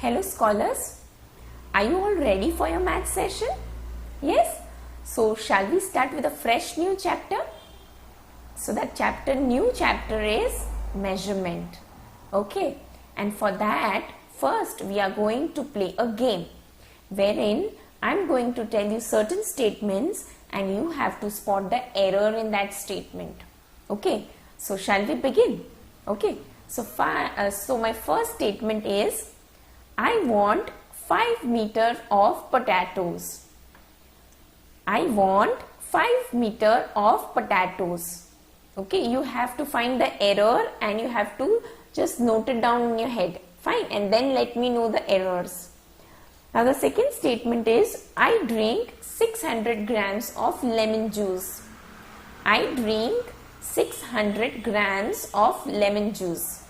Hello scholars, are you all ready for your math session? Yes? So shall we start with a fresh new chapter? So that new chapter is measurement. Okay, and for that first we are going to play a game wherein I am going to tell you certain statements and you have to spot the error in that statement. Okay, so shall we begin? Okay, so my first statement is I want 5 meters of potatoes. I want 5 meters of potatoes. Okay, you have to find the error and you have to just note it down in your head. Fine, and then let me know the errors. Now the second statement is I drink 600 grams of lemon juice. I drink 600 grams of lemon juice.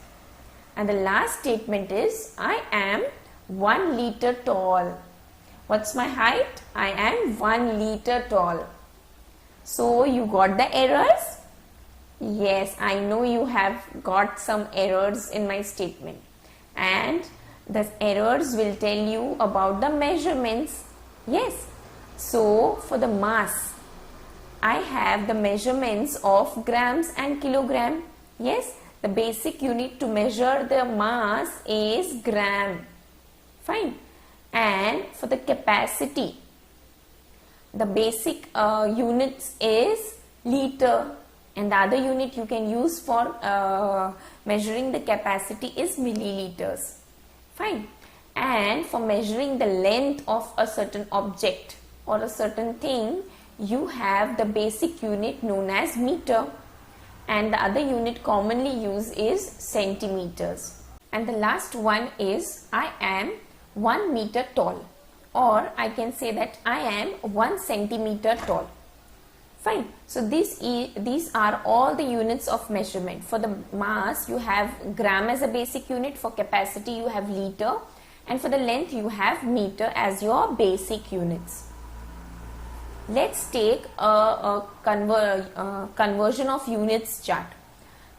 And the last statement is I am 1 liter tall. What's my height? I am 1 liter tall. So you got the errors? Yes, I know you have got some errors in my statement. And the errors will tell you about the measurements. Yes. So for the mass, I have the measurements of grams and kilogram. Yes. The basic unit to measure the mass is gram. Fine. And for the capacity, the basic units is liter, and the other unit you can use for measuring the capacity is milliliters. Fine. And for measuring the length of a certain object or a certain thing, you have the basic unit known as meter, and the other unit commonly used is centimeters. And the last one is I am 1 meter tall, or I can say that I am 1 centimeter tall. Fine. So these are all the units of measurement. For the mass you have gram as a basic unit, for capacity you have liter, and for the length you have meter as your basic units. Let's take a conversion of units chart.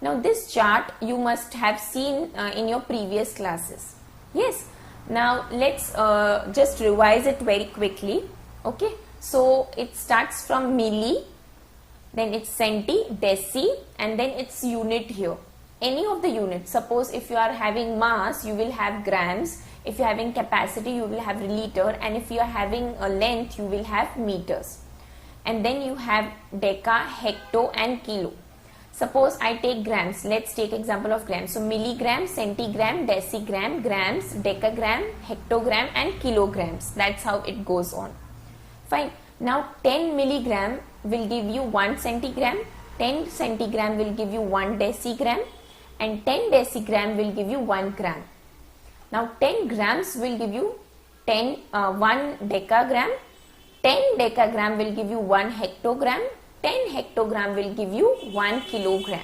Now this chart you must have seen in your previous classes. Yes. Now let's just revise it very quickly. Okay. So it starts from milli, then it's centi, deci, and then it's unit here. Any of the units. Suppose if you are having mass, you will have grams. If you are having capacity, you will have liter, and if you are having a length, you will have meters. And then you have deca, hecto and kilo. Suppose I take grams. Let's take example of grams. So milligram, centigram, decigram, grams, decagram, hectogram and kilograms. That's how it goes on. Fine. Now 10 milligram will give you 1 centigram, 10 centigram will give you 1 decigram, and 10 decigram will give you 1 gram. Now 10 grams will give you 1 decagram, 10 decagram will give you 1 hectogram, 10 hectogram will give you 1 kilogram.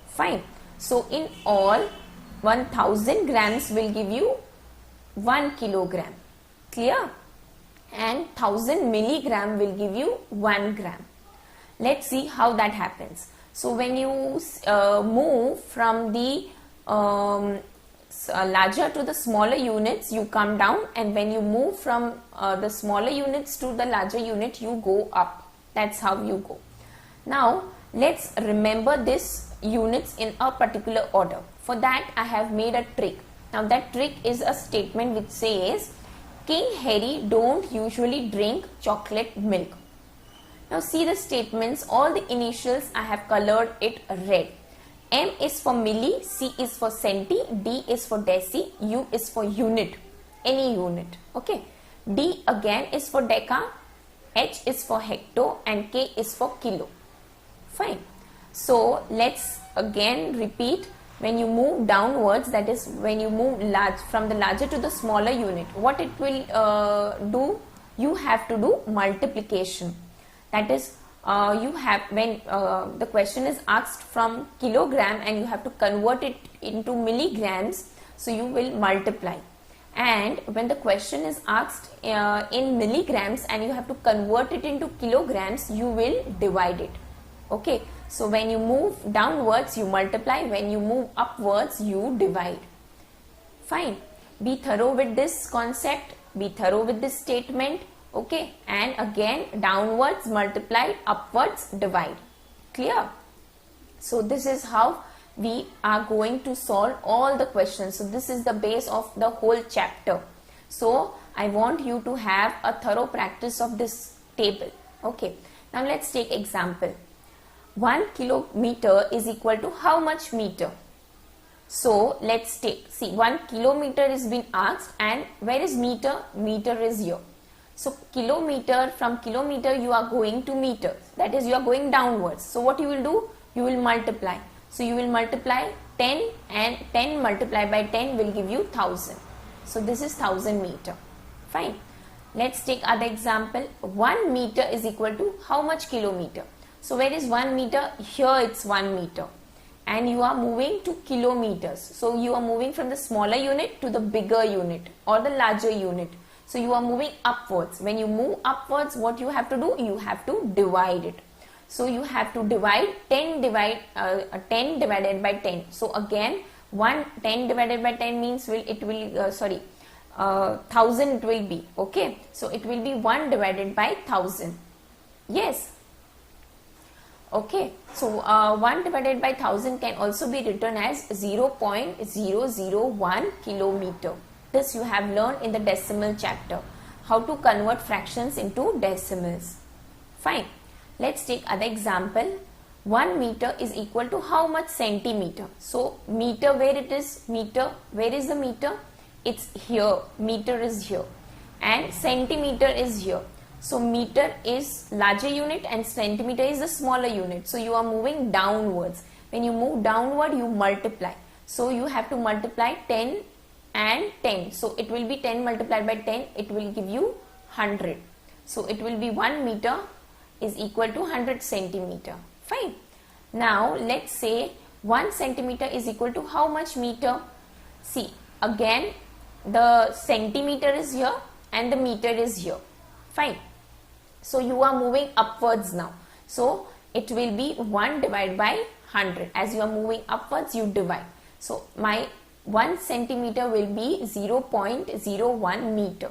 Fine. So in all 1000 grams will give you 1 kilogram. Clear? And 1000 milligram will give you 1 gram. Let's see how that happens. So when you move from the larger to the smaller units, you come down, and when you move from the smaller units to the larger unit, you go up. That's how you go. Now let's remember this units in a particular order. For that I have made a trick. Now that trick is a statement which says King Harry don't usually drink chocolate milk. Now see the statements, all the initials I have colored it red. M is for milli, C is for centi, D is for deci, U is for unit, any unit. Okay. D again is for deca, H is for hecto, and K is for kilo. Fine. So let's again repeat. When you move downwards, that is when you move from the larger to the smaller unit, what it will do, you have to do multiplication. That is you have, when the question is asked from kilogram and you have to convert it into milligrams, so you will multiply. And when the question is asked in milligrams and you have to convert it into kilograms, you will divide it. Okay. So when you move downwards, you multiply. When you move upwards, you divide. Fine. Be thorough with this concept, be thorough with this statement, okay, and again downwards multiply, upwards divide. Clear? So this is how we are going to solve all the questions. So this is the base of the whole chapter. So I want you to have a thorough practice of this table. Okay, now let's take example. 1 kilometer is equal to how much meter? So let's take, see, 1 kilometer is being asked, and where is meter? Meter is here. So kilometer, from kilometer you are going to meter, that is you are going downwards. So what you will do? You will multiply. So you will multiply 10, and 10 multiplied by 10 will give you 1000. So this is 1000 meter. Fine. Let's take other example. 1 meter is equal to how much kilometer? So where is 1 meter? Here it's 1 meter. And you are moving to kilometers. So you are moving from the smaller unit to the bigger unit or the larger unit. So you are moving upwards. When you move upwards, what you have to do? You have to divide it. So you have to divide 10 divided by 10. So again 10 divided by 10 means 1000 it will be. Okay. So it will be 1 divided by 1000. Yes. Okay, so 1 divided by 1000 can also be written as 0.001 kilometer. This you have learned in the decimal chapter, how to convert fractions into decimals. Fine. Let's take other example. 1 meter is equal to how much centimeter? So meter, where it is? Meter, where is the meter? It's here. Meter is here. And centimeter is here. So meter is larger unit and centimeter is the smaller unit. So you are moving downwards. When you move downward, you multiply. So you have to multiply 10 and 10. So it will be 10 multiplied by 10. It will give you 100. So it will be 1 meter is equal to 100 centimeter. Fine. Now let's say 1 centimeter is equal to how much meter? See, again the centimeter is here and the meter is here. Fine. So you are moving upwards now. So it will be 1 divided by 100. As you are moving upwards, you divide. So my 1 centimeter will be 0.01 meter.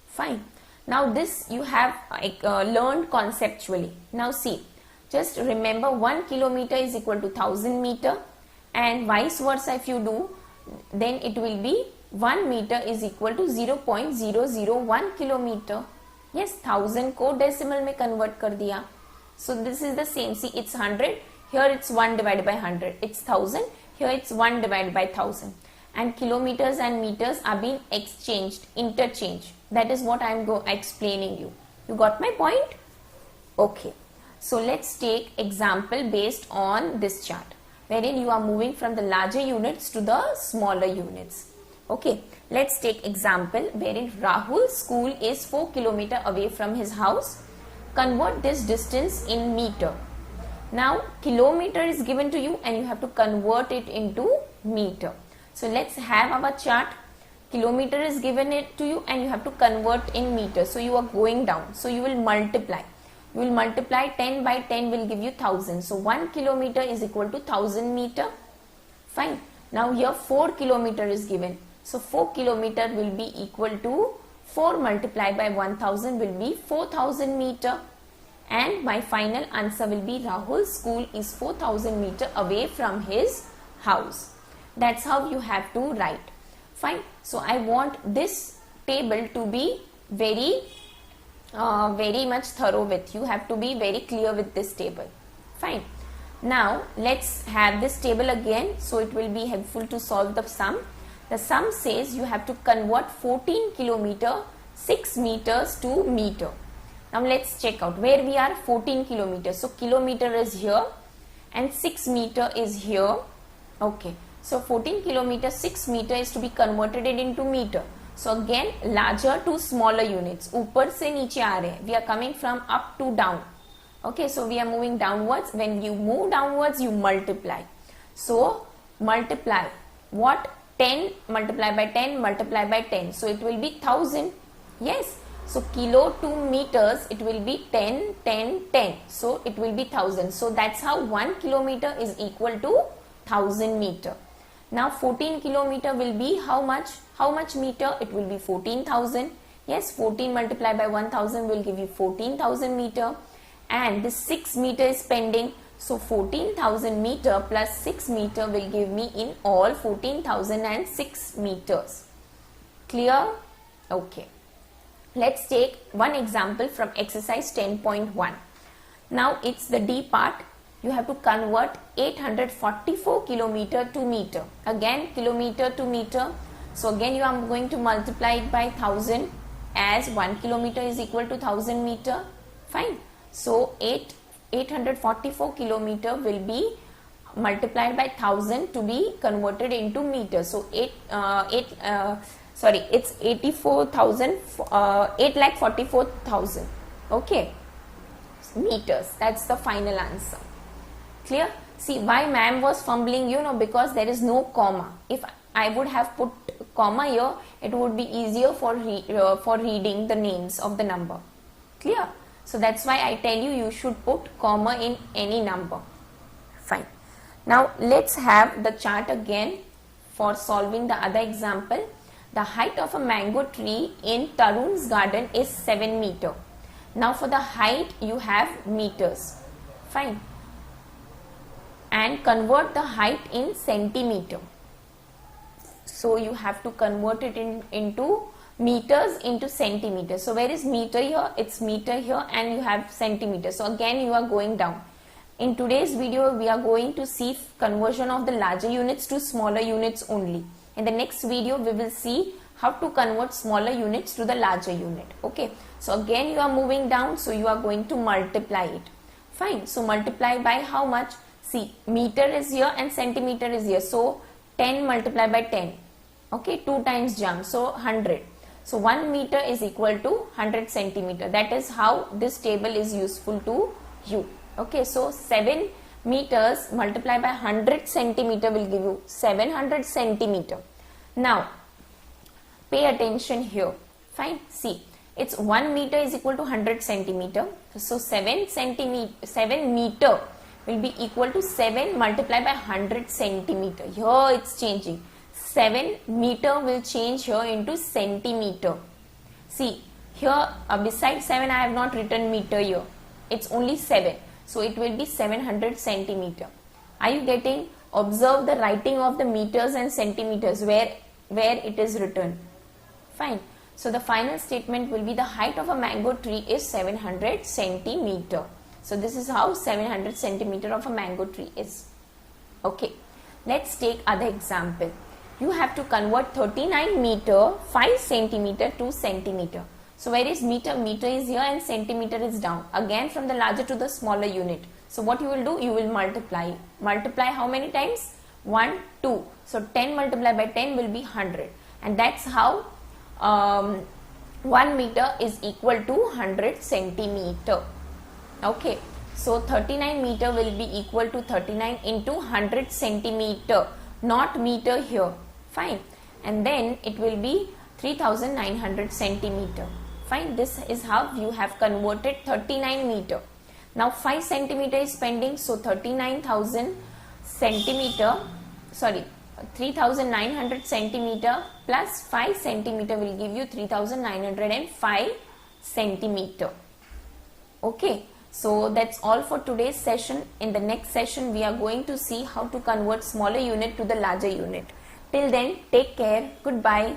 Fine. Now this you have learned conceptually. Now see, just remember 1 kilometer is equal to 1000 meter, and vice versa if you do, then it will be 1 meter is equal to 0.001 kilometer. Yes, 1000 को decimal में convert कर दिया. So this is the same. See, it's 100. Here it's 1 divided by 100. It's 1000. Here it's 1 divided by 1000. And kilometers and meters are being exchanged, interchanged. That is what I am explaining you. You got my point? Okay. So let's take example based on this chart, wherein you are moving from the larger units to the smaller units. Okay, let's take example wherein Rahul's school is 4 km away from his house. Convert this distance in meter. Now kilometer is given to you and you have to convert it into meter. So let's have our chart. Kilometer is given it to you and you have to convert in meter. So you are going down. So you will multiply. You will multiply 10 by 10 will give you 1000. So 1 kilometer is equal to 1000 meter. Fine. Now here 4 kilometer is given. So 4 kilometer will be equal to 4 multiplied by 1000 will be 4000 meter. And my final answer will be Rahul's school is 4000 meter away from his house. That's how you have to write. Fine. So I want this table to be very much thorough with. You have to be very clear with this table. Fine. Now let's have this table again. So it will be helpful to solve the sum. The sum says you have to convert 14 kilometer 6 meters to meter. Now let's check out where we are. 14 kilometers. So kilometer is here and 6 meter is here. Okay. So 14 kilometer 6 meter is to be converted into meter. So again larger to smaller units. ऊपर से नीचे आ रहे हैं. We are coming from up to down. Okay. So we are moving downwards. When you move downwards, you multiply. So multiply. What? 10 multiply by 10 multiply by 10. So it will be 1000. Yes. So kilo to meters, it will be 10, 10, 10. So it will be 1000. So that's how 1 kilometer is equal to 1000 meter. Now 14 kilometer will be how much? How much meter? It will be 14,000. Yes, 14 multiplied by 1000 will give you 14,000 meter. And this 6 meter is pending. So 14,000 meter plus 6 meter will give me in all 14,006 meters. Clear? Okay. Let's take one example from exercise 10.1. Now it's the D part. You have to convert 844 kilometer to meter. Again kilometer to meter. So again you are going to multiply it by 1000, as 1 kilometer is equal to 1000 meter. Fine. So 844 kilometer will be multiplied by 1000 to be converted into meter. So it's 8,44,000. Okay, meters. That's the final answer. Clear? See why ma'am was fumbling, because there is no comma. If I would have put comma here, it would be easier for reading the names of the number. Clear? So that's why I tell you, you should put comma in any number. Fine. Now let's have the chart again for solving the other example. The height of a mango tree in Tarun's garden is 7 meter. Now for the height you have meters. Fine. And convert the height in centimeter. So you have to convert it into meters into centimeters. So where is meter here? It's meter here, and you have centimeter. So again you are going down. In today's video we are going to see conversion of the larger units to smaller units only. In the next video we will see how to convert smaller units to the larger unit. Okay. So again you are moving down, so you are going to multiply it. Fine. So multiply by how much? See, meter is here and centimeter is here. So 10 multiplied by 10. Okay, 2 times jump. So 100. So 1 meter is equal to 100 centimeter. That is how this table is useful to you. Okay, so 7 meters multiplied by 100 centimeter will give you 700 centimeter. Now, pay attention here. Fine. See, it's 1 meter is equal to 100 centimeter. So 7 meter will be equal to 7 multiplied by 100 centimeter. Here it's changing. 7 meter will change here into centimeter. See, here beside 7 I have not written meter here. It's only 7. So it will be 700 centimeter. Are you getting? Observe the writing of the meters and centimeters where it is written. Fine. So the final statement will be the height of a mango tree is 700 centimeter. So this is how 700 centimeter of a mango tree is. Okay. Let's take other example. You have to convert 39 meter 5 centimeter to centimeter. So where is meter? Meter is here and centimeter is down. Again from the larger to the smaller unit. So what you will do? You will multiply. Multiply how many times? 1, 2. So 10 multiplied by 10 will be 100. And that's how 1 meter is equal to 100 centimeter. Okay. So 39 meter will be equal to 39 into 100 centimeter. Not meter here. Fine. And then it will be 3900 centimeter. Fine. This is how you have converted 39 meter. Now 5 centimeter is pending. So 39,000 centimeter. Sorry. 3900 centimeter plus 5 centimeter will give you 3905 centimeter. Okay. So that's all for today's session. In the next session we are going to see how to convert smaller unit to the larger unit. Till then, take care. Goodbye.